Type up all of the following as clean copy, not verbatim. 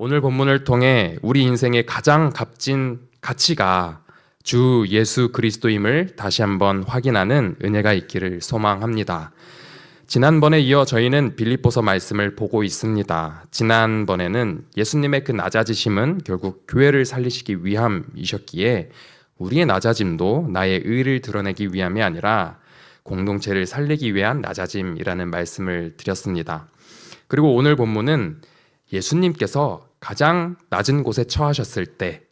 오늘 본문을 통해 우리 인생의 가장 값진 가치가 주 예수 그리스도임을 다시 한번 확인하는 은혜가 있기를 소망합니다. 지난번에 이어 저희는 빌립보서 말씀을 보고 있습니다. 지난번에는 예수님의 그 낮아지심은 결국 교회를 살리시기 위함이셨기에 우리의 낮아짐도 나의 의를 드러내기 위함이 아니라 공동체를 살리기 위한 낮아짐이라는 말씀을 드렸습니다. 그리고 오늘 본문은 예수님께서 가장 낮은 곳에 처하셨을 때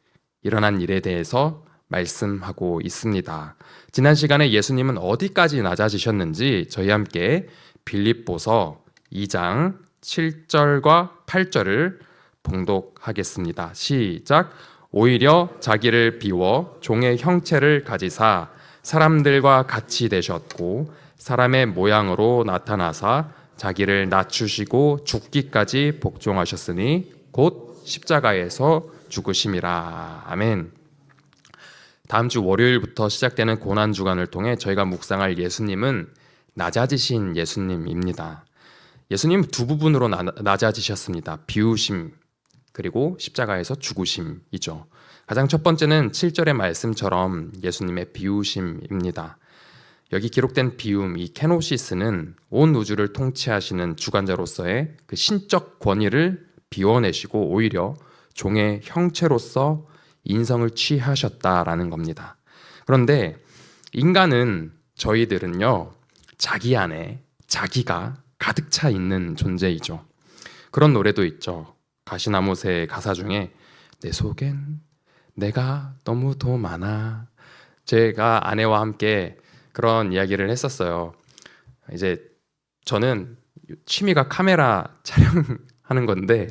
일어난 일에 대해서 말씀하고 있습니다. 지난 시간에 예수님은 어디까지 낮아지셨는지 저희 함께 빌립보서 2장 7절과 8절을 봉독하겠습니다. 시작. 오히려 자기를 비워 종의 형체를 가지사 사람들과 같이 되셨고 사람의 모양으로 나타나사 자기를 낮추시고 죽기까지 복종하셨으니 곧 십자가에서 죽으심이라. 아멘. 다음 주 월요일부터 시작되는 고난주간을 통해 저희가 묵상할 예수님은 낮아지신 예수님입니다. 예수님 두 부분으로 낮아지셨습니다. 비우심 그리고 십자가에서 죽으심이죠. 가장 첫 번째는 7절의 말씀처럼 예수님의 비우심입니다. 여기 기록된 비움, 이 케노시스는 온 우주를 통치하시는 주관자로서의 그 신적 권위를 비워내시고 오히려 종의 형체로서 인성을 취하셨다라는 겁니다. 그런데 인간은 저희들은요, 자기 안에 자기가 가득 차 있는 존재이죠. 그런 노래도 있죠. 가시나무새 가사 중에 내 속엔 내가 너무 더 많아. 제가 아내와 함께 그런 이야기를 했었어요. 이제 저는 취미가 카메라 촬영하는 건데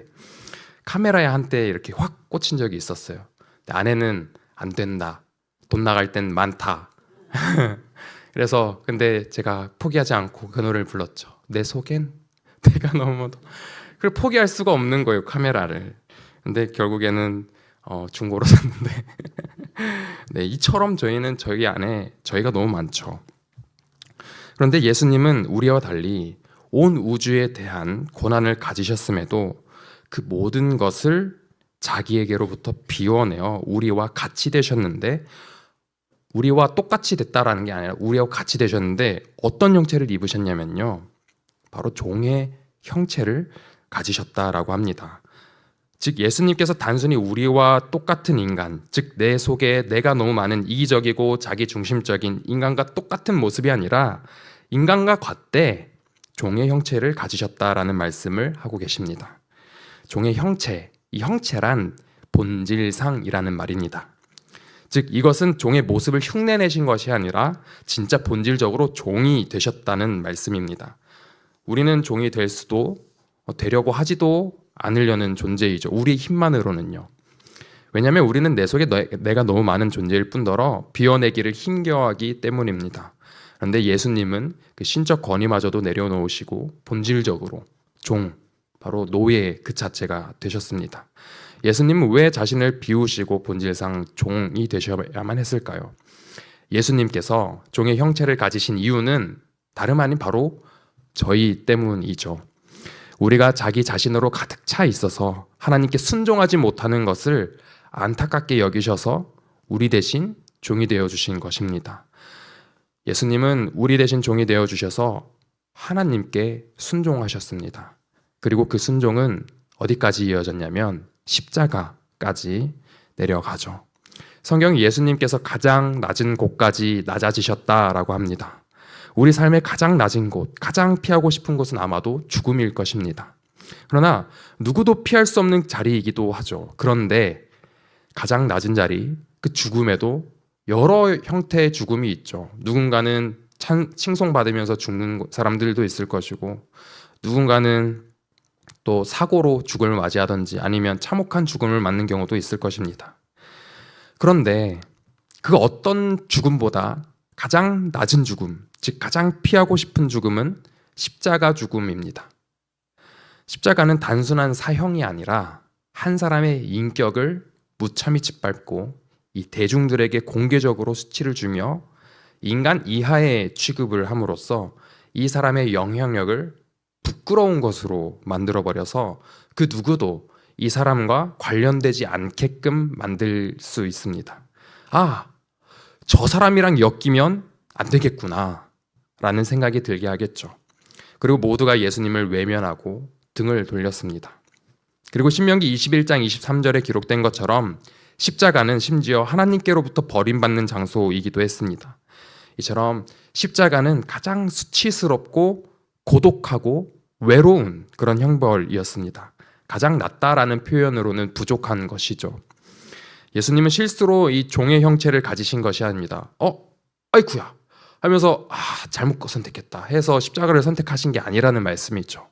카메라에 한때 이렇게 확 꽂힌 적이 있었어요. 근데 아내는 안 된다. 돈 나갈 땐 많다. 그래서 근데 제가 포기하지 않고 그 노래를 불렀죠. 내 속엔 내가 너무 더. 그걸 포기할 수가 없는 거예요, 카메라를. 근데 결국에는 중고로 샀는데 네, 이처럼 저희는 저희 안에 저희가 너무 많죠. 그런데 예수님은 우리와 달리 온 우주에 대한 고난을 가지셨음에도 그 모든 것을 자기에게로부터 비워내어 우리와 같이 되셨는데, 우리와 똑같이 됐다라는 게 아니라 우리와 같이 되셨는데 어떤 형체를 입으셨냐면요, 바로 종의 형체를 가지셨다라고 합니다. 즉 예수님께서 단순히 우리와 똑같은 인간, 즉 내 속에 내가 너무 많은 이기적이고 자기중심적인 인간과 똑같은 모습이 아니라 인간과 같되 종의 형체를 가지셨다라는 말씀을 하고 계십니다. 종의 형체, 이 형체란 본질상이라는 말입니다. 즉 이것은 종의 모습을 흉내내신 것이 아니라 진짜 본질적으로 종이 되셨다는 말씀입니다. 우리는 종이 될 수도 되려고 하지도 않으려는 존재이죠. 우리 힘만으로는요. 왜냐하면 우리는 내 속에 내가 너무 많은 존재일 뿐더러 비워내기를 힘겨워하기 때문입니다. 그런데 예수님은 그 신적 권위마저도 내려놓으시고 본질적으로 종, 바로 노예 그 자체가 되셨습니다. 예수님은 왜 자신을 비우시고 본질상 종이 되셔야만 했을까요? 예수님께서 종의 형체를 가지신 이유는 다름 아닌 바로 저희 때문이죠. 우리가 자기 자신으로 가득 차 있어서 하나님께 순종하지 못하는 것을 안타깝게 여기셔서 우리 대신 종이 되어주신 것입니다. 예수님은 우리 대신 종이 되어주셔서 하나님께 순종하셨습니다. 그리고 그 순종은 어디까지 이어졌냐면 십자가까지 내려가죠. 성경이 예수님께서 가장 낮은 곳까지 낮아지셨다라고 합니다. 우리 삶의 가장 낮은 곳, 가장 피하고 싶은 곳은 아마도 죽음일 것입니다. 그러나 누구도 피할 수 없는 자리이기도 하죠. 그런데 가장 낮은 자리, 그 죽음에도 여러 형태의 죽음이 있죠. 누군가는 칭송받으면서 죽는 사람들도 있을 것이고, 누군가는 또 사고로 죽음을 맞이하든지 아니면 참혹한 죽음을 맞는 경우도 있을 것입니다. 그런데 그 어떤 죽음보다 가장 낮은 죽음, 즉 가장 피하고 싶은 죽음은 십자가 죽음입니다. 십자가는 단순한 사형이 아니라 한 사람의 인격을 무참히 짓밟고 이 대중들에게 공개적으로 수치를 주며 인간 이하의 취급을 함으로써 이 사람의 영향력을 부끄러운 것으로 만들어버려서 그 누구도 이 사람과 관련되지 않게끔 만들 수 있습니다. 아, 저 사람이랑 엮이면 안 되겠구나 라는 생각이 들게 하겠죠. 그리고 모두가 예수님을 외면하고 등을 돌렸습니다. 그리고 신명기 21장 23절에 기록된 것처럼 십자가는 심지어 하나님께로부터 버림받는 장소이기도 했습니다. 이처럼 십자가는 가장 수치스럽고 고독하고 외로운 그런 형벌이었습니다. 가장 낫다라는 표현으로는 부족한 것이죠. 예수님은 실수로 이 종의 형체를 가지신 것이 아닙니다. 아이쿠야 하면서 잘못 선택했다 해서 십자가를 선택하신 게 아니라는 말씀이죠.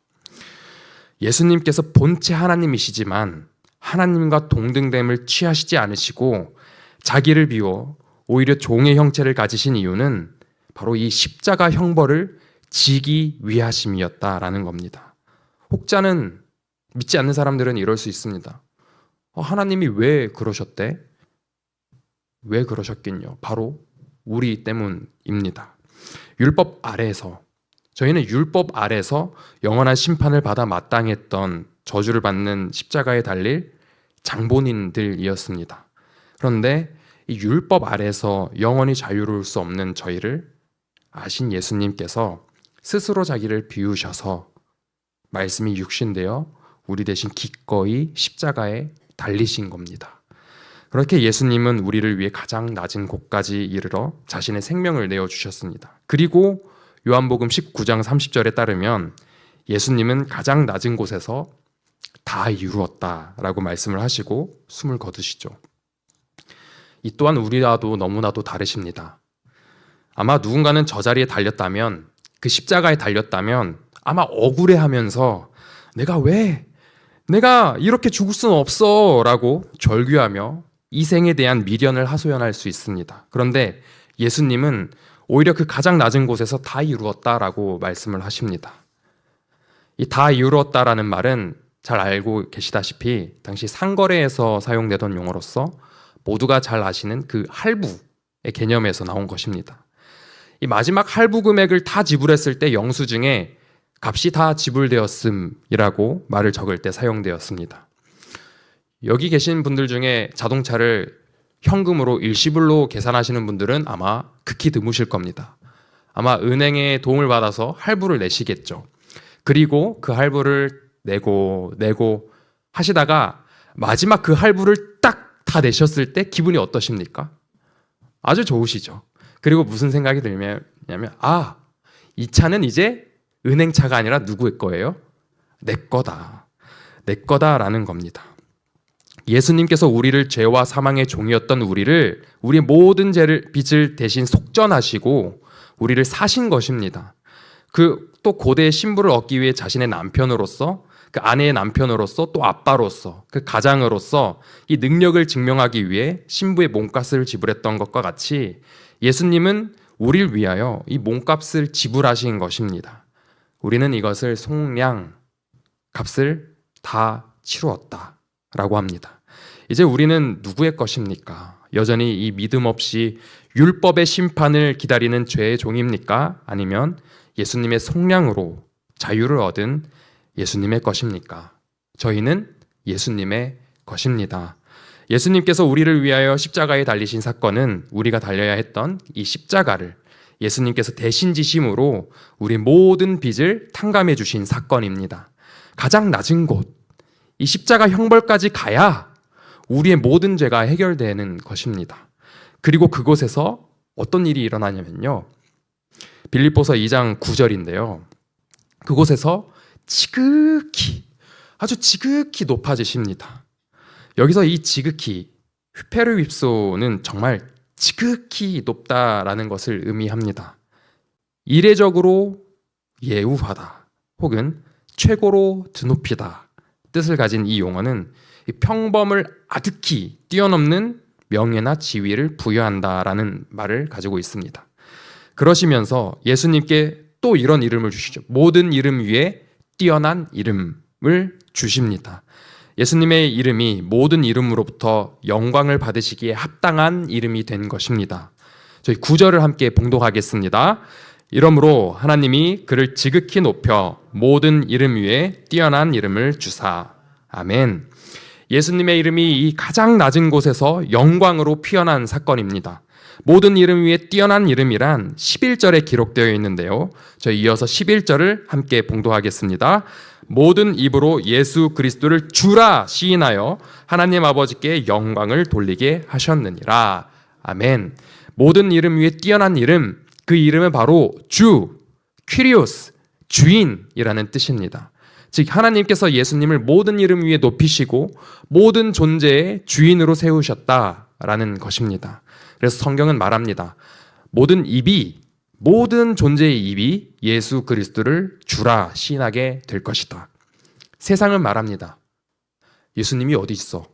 예수님께서 본체 하나님이시지만 하나님과 동등됨을 취하시지 않으시고 자기를 비워 오히려 종의 형체를 가지신 이유는 바로 이 십자가 형벌을 지기 위하심이었다라는 겁니다. 혹자는 믿지 않는 사람들은 이럴 수 있습니다. 하나님이 왜 그러셨대? 왜 그러셨겠뇨? 바로 우리 때문입니다. 율법 아래에서 저희는 율법 아래서 영원한 심판을 받아 마땅했던 저주를 받는 십자가에 달릴 장본인들이었습니다. 그런데 이 율법 아래서 영원히 자유로울 수 없는 저희를 아신 예수님께서 스스로 자기를 비우셔서 말씀이 육신되어 우리 대신 기꺼이 십자가에 달리신 겁니다. 그렇게 예수님은 우리를 위해 가장 낮은 곳까지 이르러 자신의 생명을 내어주셨습니다. 그리고 요한복음 19장 30절에 따르면 예수님은 가장 낮은 곳에서 다 이루었다라고 말씀을 하시고 숨을 거두시죠. 이 또한 우리와도 너무나도 다르십니다. 아마 누군가는 저 자리에 달렸다면, 그 십자가에 달렸다면 아마 억울해하면서 내가 이렇게 죽을 수는 없어 라고 절규하며 이 생에 대한 미련을 하소연할 수 있습니다. 그런데 예수님은 오히려 그 가장 낮은 곳에서 다 이루었다라고 말씀을 하십니다. 이 다 이루었다라는 말은 잘 알고 계시다시피 당시 상거래에서 사용되던 용어로서 모두가 잘 아시는 그 할부의 개념에서 나온 것입니다. 이 마지막 할부 금액을 다 지불했을 때 영수증에 값이 다 지불되었음이라고 말을 적을 때 사용되었습니다. 여기 계신 분들 중에 자동차를 현금으로 일시불로 계산하시는 분들은 아마 극히 드무실 겁니다. 아마 은행의 도움을 받아서 할부를 내시겠죠. 그리고 그 할부를 내고 하시다가 마지막 그 할부를 딱 다 내셨을 때 기분이 어떠십니까? 아주 좋으시죠. 그리고 무슨 생각이 들냐면 이 차는 이제 은행차가 아니라 누구의 거예요? 내 거다라는 겁니다. 예수님께서 우리를 죄와 사망의 종이었던 우리의 모든 빚을 대신 속전하시고 우리를 사신 것입니다. 또 고대의 신부를 얻기 위해 자신의 남편으로서, 그 아내의 남편으로서, 또 아빠로서, 그 가장으로서 이 능력을 증명하기 위해 신부의 몸값을 지불했던 것과 같이 예수님은 우리를 위하여 이 몸값을 지불하신 것입니다. 우리는 이것을 속량, 값을 다 치루었다라고 합니다. 이제 우리는 누구의 것입니까? 여전히 이 믿음 없이 율법의 심판을 기다리는 죄의 종입니까? 아니면 예수님의 속량으로 자유를 얻은 예수님의 것입니까? 저희는 예수님의 것입니다. 예수님께서 우리를 위하여 십자가에 달리신 사건은 우리가 달려야 했던 이 십자가를 예수님께서 대신 지심으로 우리 모든 빚을 탕감해 주신 사건입니다. 가장 낮은 곳, 이 십자가 형벌까지 가야 우리의 모든 죄가 해결되는 것입니다. 그리고 그곳에서 어떤 일이 일어나냐면요. 빌립보서 2장 9절인데요. 그곳에서 아주 지극히 높아지십니다. 여기서 이 지극히, 휘페르윕소는 정말 지극히 높다라는 것을 의미합니다. 이례적으로 예우하다 혹은 최고로 드높이다 뜻을 가진 이 용어는 평범을 아득히 뛰어넘는 명예나 지위를 부여한다라는 말을 가지고 있습니다. 그러시면서 예수님께 또 이런 이름을 주시죠. 모든 이름 위에 뛰어난 이름을 주십니다. 예수님의 이름이 모든 이름으로부터 영광을 받으시기에 합당한 이름이 된 것입니다. 저희 9절을 함께 봉독하겠습니다. 이러므로 하나님이 그를 지극히 높여 모든 이름 위에 뛰어난 이름을 주사. 아멘. 예수님의 이름이 이 가장 낮은 곳에서 영광으로 피어난 사건입니다. 모든 이름 위에 뛰어난 이름이란 11절에 기록되어 있는데요. 저희 이어서 11절을 함께 봉독하겠습니다. 모든 입으로 예수 그리스도를 주라 시인하여 하나님 아버지께 영광을 돌리게 하셨느니라. 아멘. 모든 이름 위에 뛰어난 이름, 그 이름은 바로 주, 퀴리오스, 주인이라는 뜻입니다. 즉 하나님께서 예수님을 모든 이름 위에 높이시고 모든 존재의 주인으로 세우셨다라는 것입니다. 그래서 성경은 말합니다. 모든 존재의 입이 예수 그리스도를 주라 시인하게 될 것이다. 세상은 말합니다. 예수님이 어디 있어?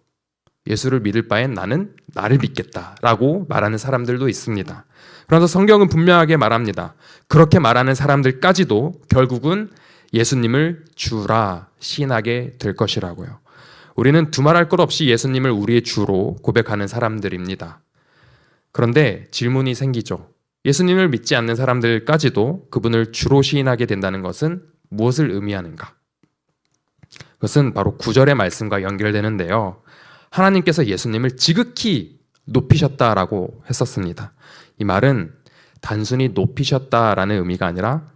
예수를 믿을 바엔 나는 나를 믿겠다라고 말하는 사람들도 있습니다. 그래서 성경은 분명하게 말합니다. 그렇게 말하는 사람들까지도 결국은 예수님을 주라 시인하게 될 것이라고요. 우리는 두말할 것 없이 예수님을 우리의 주로 고백하는 사람들입니다. 그런데 질문이 생기죠. 예수님을 믿지 않는 사람들까지도 그분을 주로 시인하게 된다는 것은 무엇을 의미하는가? 그것은 바로 9절의 말씀과 연결되는데요. 하나님께서 예수님을 지극히 높이셨다라고 했었습니다. 이 말은 단순히 높이셨다라는 의미가 아니라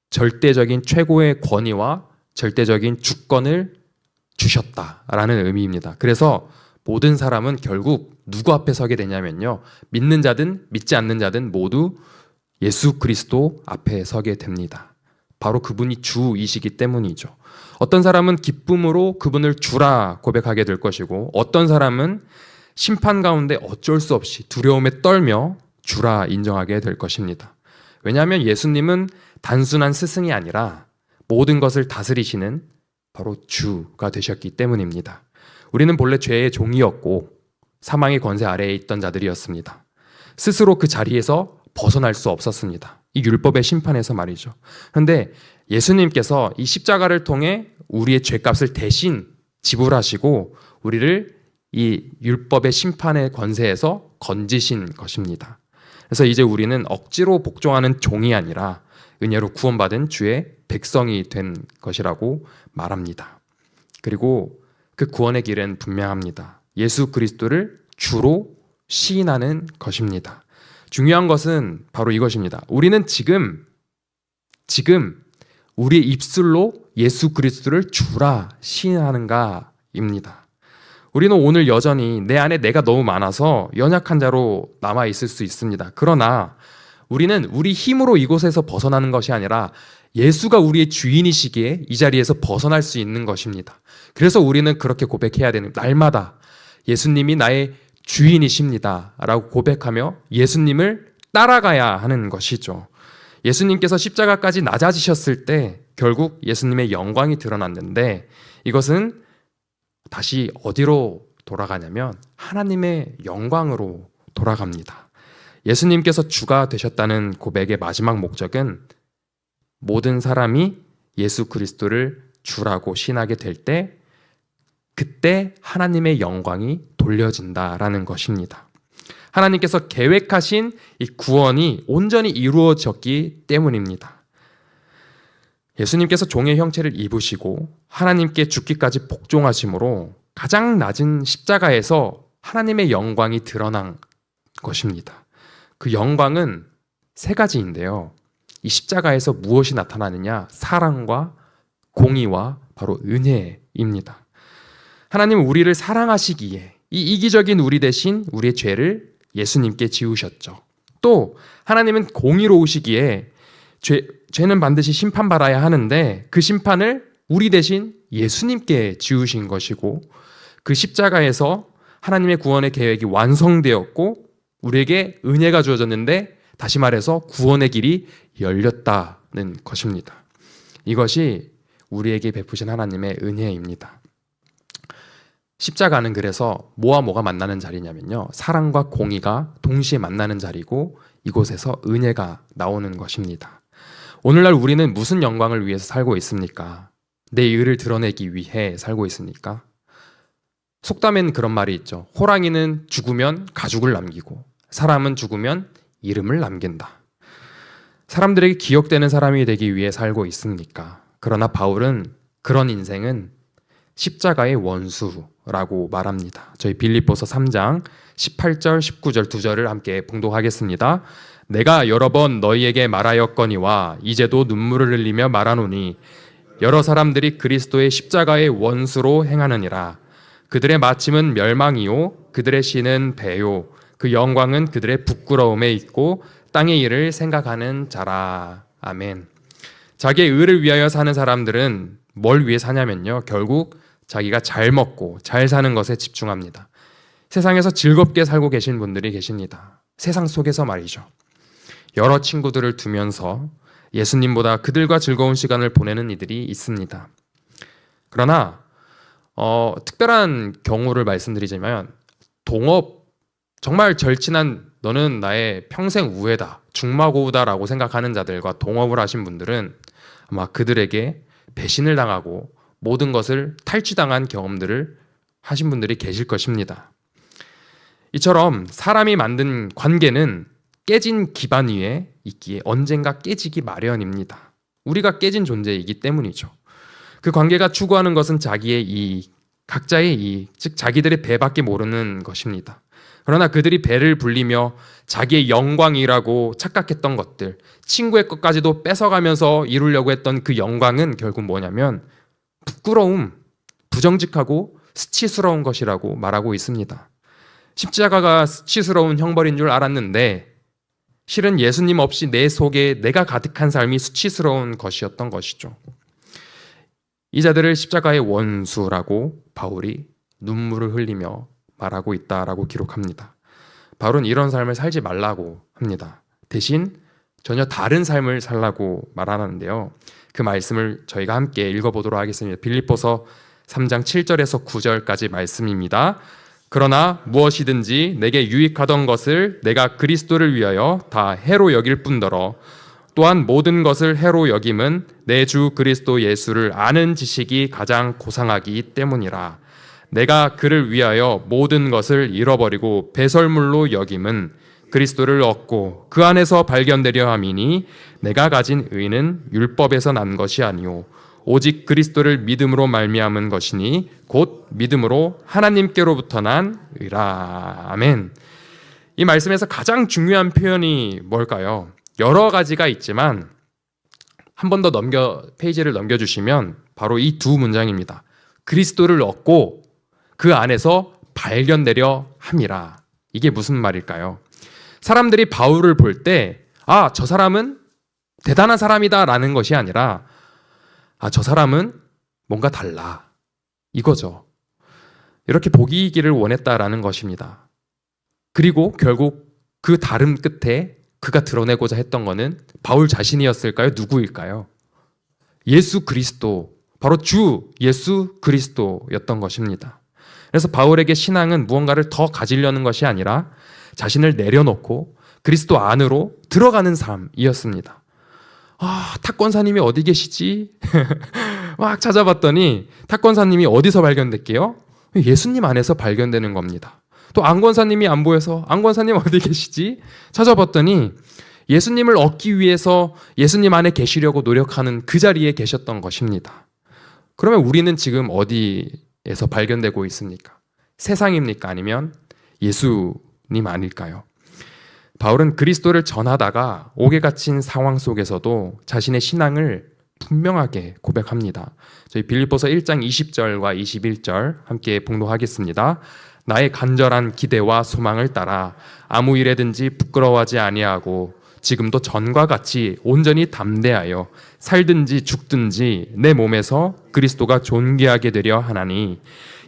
절대적인 최고의 권위와 절대적인 주권을 주셨다라는 의미입니다. 그래서 모든 사람은 결국 누구 앞에 서게 되냐면요. 믿는 자든 믿지 않는 자든 모두 예수 그리스도 앞에 서게 됩니다. 바로 그분이 주이시기 때문이죠. 어떤 사람은 기쁨으로 그분을 주라 고백하게 될 것이고 어떤 사람은 심판 가운데 어쩔 수 없이 두려움에 떨며 주라 인정하게 될 것입니다. 왜냐하면 예수님은 단순한 스승이 아니라 모든 것을 다스리시는 바로 주가 되셨기 때문입니다. 우리는 본래 죄의 종이었고 사망의 권세 아래에 있던 자들이었습니다. 스스로 그 자리에서 벗어날 수 없었습니다. 이 율법의 심판에서 말이죠. 그런데 예수님께서 이 십자가를 통해 우리의 죄값을 대신 지불하시고 우리를 이 율법의 심판의 권세에서 건지신 것입니다. 그래서 이제 우리는 억지로 복종하는 종이 아니라 은혜로 구원받은 주의 백성이 된 것이라고 말합니다. 그리고 그 구원의 길은 분명합니다. 예수 그리스도를 주로 시인하는 것입니다. 중요한 것은 바로 이것입니다. 우리는 지금 우리의 입술로 예수 그리스도를 주라 시인하는가입니다. 우리는 오늘 여전히 내 안에 내가 너무 많아서 연약한 자로 남아 있을 수 있습니다. 그러나 우리는 우리 힘으로 이곳에서 벗어나는 것이 아니라 예수가 우리의 주인이시기에 이 자리에서 벗어날 수 있는 것입니다. 그래서 우리는 그렇게 고백해야 되는 날마다 예수님이 나의 주인이십니다 라고 고백하며 예수님을 따라가야 하는 것이죠. 예수님께서 십자가까지 낮아지셨을 때 결국 예수님의 영광이 드러났는데 이것은 다시 어디로 돌아가냐면 하나님의 영광으로 돌아갑니다. 예수님께서 주가 되셨다는 고백의 마지막 목적은 모든 사람이 예수 그리스도를 주라고 신하게 될 때 그때 하나님의 영광이 돌려진다라는 것입니다. 하나님께서 계획하신 이 구원이 온전히 이루어졌기 때문입니다. 예수님께서 종의 형체를 입으시고 하나님께 죽기까지 복종하심으로 가장 낮은 십자가에서 하나님의 영광이 드러난 것입니다. 그 영광은 세 가지인데요. 이 십자가에서 무엇이 나타나느냐? 사랑과 공의와 바로 은혜입니다. 하나님은 우리를 사랑하시기에 이 이기적인 우리 대신 우리의 죄를 예수님께 지우셨죠. 또 하나님은 공의로우시기에 죄는 반드시 심판받아야 하는데 그 심판을 우리 대신 예수님께 지우신 것이고 그 십자가에서 하나님의 구원의 계획이 완성되었고 우리에게 은혜가 주어졌는데 다시 말해서 구원의 길이 열렸다는 것입니다. 이것이 우리에게 베푸신 하나님의 은혜입니다. 십자가는 그래서 뭐와 뭐가 만나는 자리냐면요. 사랑과 공의가 동시에 만나는 자리고 이곳에서 은혜가 나오는 것입니다. 오늘날 우리는 무슨 영광을 위해서 살고 있습니까? 내 의를 드러내기 위해 살고 있습니까? 속담엔 그런 말이 있죠. 호랑이는 죽으면 가죽을 남기고 사람은 죽으면 이름을 남긴다. 사람들에게 기억되는 사람이 되기 위해 살고 있습니까? 그러나 바울은 그런 인생은 십자가의 원수라고 말합니다. 저희 빌립보서 3장 18절, 19절 두 절을 함께 봉독하겠습니다. 내가 여러 번 너희에게 말하였거니와 이제도 눈물을 흘리며 말하노니 여러 사람들이 그리스도의 십자가의 원수로 행하느니라. 그들의 마침은 멸망이요 그들의 신은 배요 그 영광은 그들의 부끄러움에 있고 땅의 일을 생각하는 자라. 아멘. 자기의 의를 위하여 사는 사람들은 뭘 위해 사냐면요, 결국 자기가 잘 먹고 잘 사는 것에 집중합니다. 세상에서 즐겁게 살고 계신 분들이 계십니다. 세상 속에서 말이죠. 여러 친구들을 두면서 예수님보다 그들과 즐거운 시간을 보내는 이들이 있습니다. 그러나 특별한 경우를 말씀드리자면 동업, 정말 절친한 너는 나의 평생 우애다, 중마고우다라고 생각하는 자들과 동업을 하신 분들은 아마 그들에게 배신을 당하고 모든 것을 탈취당한 경험들을 하신 분들이 계실 것입니다. 이처럼 사람이 만든 관계는 깨진 기반 위에 있기에 언젠가 깨지기 마련입니다. 우리가 깨진 존재이기 때문이죠. 그 관계가 추구하는 것은 자기의 이익, 각자의 이익, 즉 자기들의 배밖에 모르는 것입니다. 그러나 그들이 배를 불리며 자기의 영광이라고 착각했던 것들, 친구의 것까지도 뺏어가면서 이루려고 했던 그 영광은 결국 뭐냐면 부끄러움, 부정직하고 수치스러운 것이라고 말하고 있습니다. 십자가가 수치스러운 형벌인 줄 알았는데 실은 예수님 없이 내 속에 내가 가득한 삶이 수치스러운 것이었던 것이죠. 이 자들을 십자가의 원수라고 바울이 눈물을 흘리며 말하고 있다라고 기록합니다. 바울은 이런 삶을 살지 말라고 합니다. 대신 전혀 다른 삶을 살라고 말하는데요. 그 말씀을 저희가 함께 읽어보도록 하겠습니다. 빌립보서 3장 7절에서 9절까지 말씀입니다. 그러나 무엇이든지 내게 유익하던 것을 내가 그리스도를 위하여 다 해로 여길 뿐더러 또한 모든 것을 해로 여김은 내 주 그리스도 예수를 아는 지식이 가장 고상하기 때문이라. 내가 그를 위하여 모든 것을 잃어버리고 배설물로 여김은 그리스도를 얻고 그 안에서 발견되려 함이니 내가 가진 의는 율법에서 난 것이 아니오 오직 그리스도를 믿음으로 말미암은 것이니 곧 믿음으로 하나님께로부터 난 의라. 아멘. 이 말씀에서 가장 중요한 표현이 뭘까요? 여러 가지가 있지만 한 번 더 페이지를 넘겨주시면 바로 이 두 문장입니다. 그리스도를 얻고 그 안에서 발견되려 함이라. 이게 무슨 말일까요? 사람들이 바울을 볼 때 저 사람은 대단한 사람이다 라는 것이 아니라 저 사람은 뭔가 달라, 이거죠. 이렇게 보이기를 원했다라는 것입니다. 그리고 결국 그 다름 끝에 그가 드러내고자 했던 것은 바울 자신이었을까요? 누구일까요? 예수 그리스도, 바로 주 예수 그리스도였던 것입니다. 그래서 바울에게 신앙은 무언가를 더 가지려는 것이 아니라 자신을 내려놓고 그리스도 안으로 들어가는 삶이었습니다. 탁권사님이 어디 계시지? 막 찾아봤더니 탁권사님이 어디서 발견될게요? 예수님 안에서 발견되는 겁니다. 또 안권사님이 안 보여서 안권사님 어디 계시지? 찾아봤더니 예수님을 얻기 위해서 예수님 안에 계시려고 노력하는 그 자리에 계셨던 것입니다. 그러면 우리는 지금 어디에서 발견되고 있습니까? 세상입니까? 아니면 예수님 아닐까요? 바울은 그리스도를 전하다가 옥에 갇힌 상황 속에서도 자신의 신앙을 분명하게 고백합니다. 저희 빌립보서 1장 20절과 21절 함께 봉독하겠습니다. 나의 간절한 기대와 소망을 따라 아무 일에든지 부끄러워하지 아니하고 지금도 전과 같이 온전히 담대하여 살든지 죽든지 내 몸에서 그리스도가 존귀하게 되려 하나니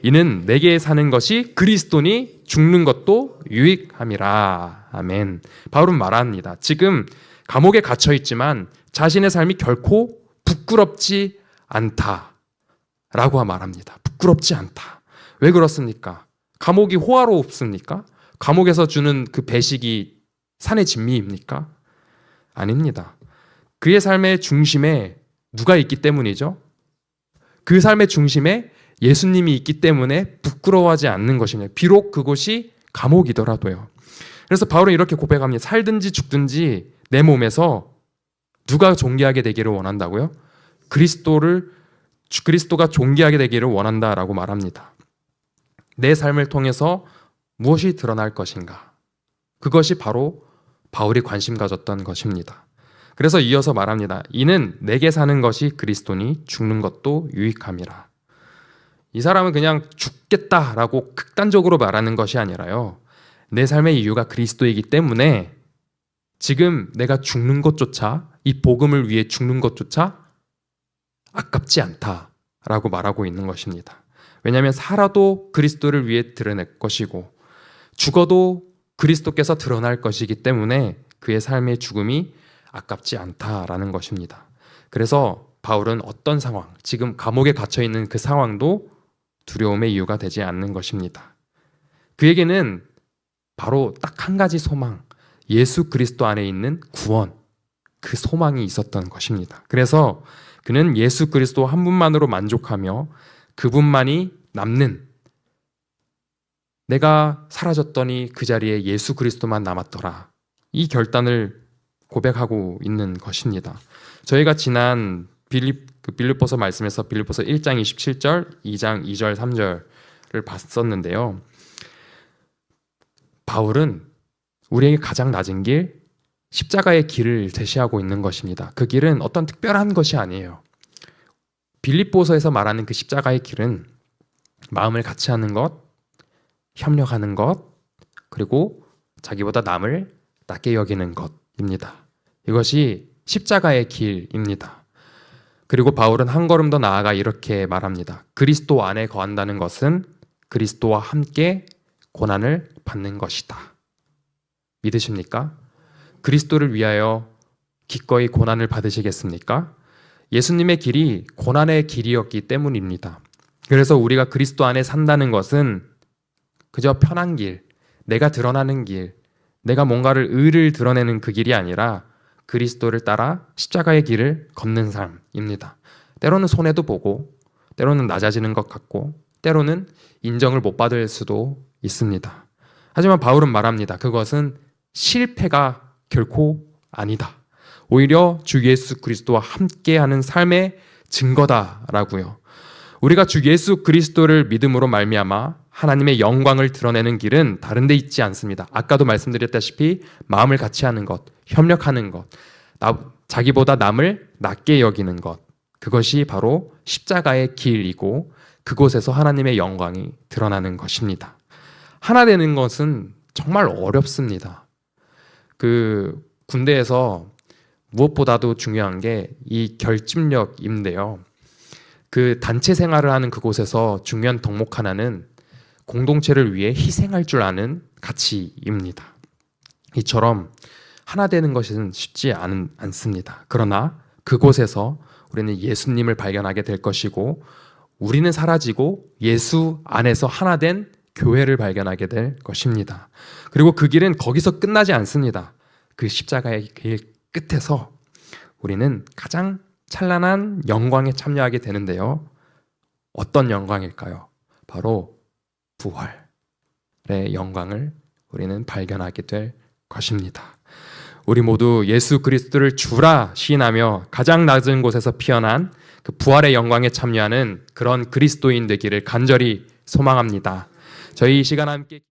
이는 내게 사는 것이 그리스도니 죽는 것도 유익함이라. 아멘. 바울은 말합니다. 지금 감옥에 갇혀 있지만 자신의 삶이 결코 부끄럽지 않다라고 말합니다. 부끄럽지 않다. 왜 그렇습니까? 감옥이 호화롭습니까? 감옥에서 주는 그 배식이 산의 진미입니까? 아닙니다. 그의 삶의 중심에 누가 있기 때문이죠? 그 삶의 중심에 예수님이 있기 때문에 부끄러워하지 않는 것입니다. 비록 그곳이 감옥이더라도요. 그래서 바울은 이렇게 고백합니다. 살든지 죽든지 내 몸에서 누가 존귀하게 되기를 원한다고요? 그리스도를 그리스도가 존귀하게 되기를 원한다라고 말합니다. 내 삶을 통해서 무엇이 드러날 것인가? 그것이 바로 바울이 관심 가졌던 것입니다. 그래서 이어서 말합니다. 이는 내게 사는 것이 그리스도니 죽는 것도 유익함이라. 이 사람은 그냥 죽겠다라고 극단적으로 말하는 것이 아니라요. 내 삶의 이유가 그리스도이기 때문에 지금 내가 죽는 것조차, 이 복음을 위해 죽는 것조차 아깝지 않다라고 말하고 있는 것입니다. 왜냐하면 살아도 그리스도를 위해 드러낼 것이고 죽어도 그리스도께서 드러날 것이기 때문에 그의 삶의 죽음이 아깝지 않다라는 것입니다. 그래서 바울은 어떤 상황, 지금 감옥에 갇혀 있는 그 상황도 두려움의 이유가 되지 않는 것입니다. 그에게는 바로 딱 한 가지 소망, 예수 그리스도 안에 있는 구원, 그 소망이 있었던 것입니다. 그래서 그는 예수 그리스도 한 분만으로 만족하며 그분만이 남는, 내가 사라졌더니 그 자리에 예수 그리스도만 남았더라, 이 결단을 고백하고 있는 것입니다. 저희가 지난 빌립보서 말씀에서 빌립보서 1장 27절, 2장 2절, 3절을 봤었는데요. 바울은 우리에게 가장 낮은 길, 십자가의 길을 제시하고 있는 것입니다. 그 길은 어떤 특별한 것이 아니에요. 빌립보서에서 말하는 그 십자가의 길은 마음을 같이 하는 것, 협력하는 것, 그리고 자기보다 남을 낮게 여기는 것입니다. 이것이 십자가의 길입니다. 그리고 바울은 한 걸음 더 나아가 이렇게 말합니다. 그리스도 안에 거한다는 것은 그리스도와 함께 고난을 받는 것이다. 믿으십니까? 그리스도를 위하여 기꺼이 고난을 받으시겠습니까? 예수님의 길이 고난의 길이었기 때문입니다. 그래서 우리가 그리스도 안에 산다는 것은 그저 편한 길, 내가 드러나는 길, 내가 뭔가를 의를 드러내는 그 길이 아니라 그리스도를 따라 십자가의 길을 걷는 삶입니다. 때로는 손해도 보고, 때로는 낮아지는 것 같고, 때로는 인정을 못 받을 수도 있습니다. 하지만 바울은 말합니다. 그것은 실패가 결코 아니다. 오히려 주 예수 그리스도와 함께하는 삶의 증거다라고요. 우리가 주 예수 그리스도를 믿음으로 말미암아 하나님의 영광을 드러내는 길은 다른 데 있지 않습니다. 아까도 말씀드렸다시피 마음을 같이 하는 것, 협력하는 것, 자기보다 남을 낮게 여기는 것, 그것이 바로 십자가의 길이고 그곳에서 하나님의 영광이 드러나는 것입니다. 하나 되는 것은 정말 어렵습니다. 그 군대에서 무엇보다도 중요한 게 이 결집력인데요. 그 단체 생활을 하는 그곳에서 중요한 덕목 하나는 공동체를 위해 희생할 줄 아는 가치입니다. 이처럼 하나 되는 것은 쉽지 않습니다. 그러나 그곳에서 우리는 예수님을 발견하게 될 것이고 우리는 사라지고 예수 안에서 하나 된 교회를 발견하게 될 것입니다. 그리고 그 길은 거기서 끝나지 않습니다. 그 십자가의 길 끝에서 우리는 가장 찬란한 영광에 참여하게 되는데요. 어떤 영광일까요? 바로 부활의 영광을 우리는 발견하게 될 것입니다. 우리 모두 예수 그리스도를 주라 시인하며 가장 낮은 곳에서 피어난 그 부활의 영광에 참여하는 그런 그리스도인 되기를 간절히 소망합니다. 저희 이 시간 함께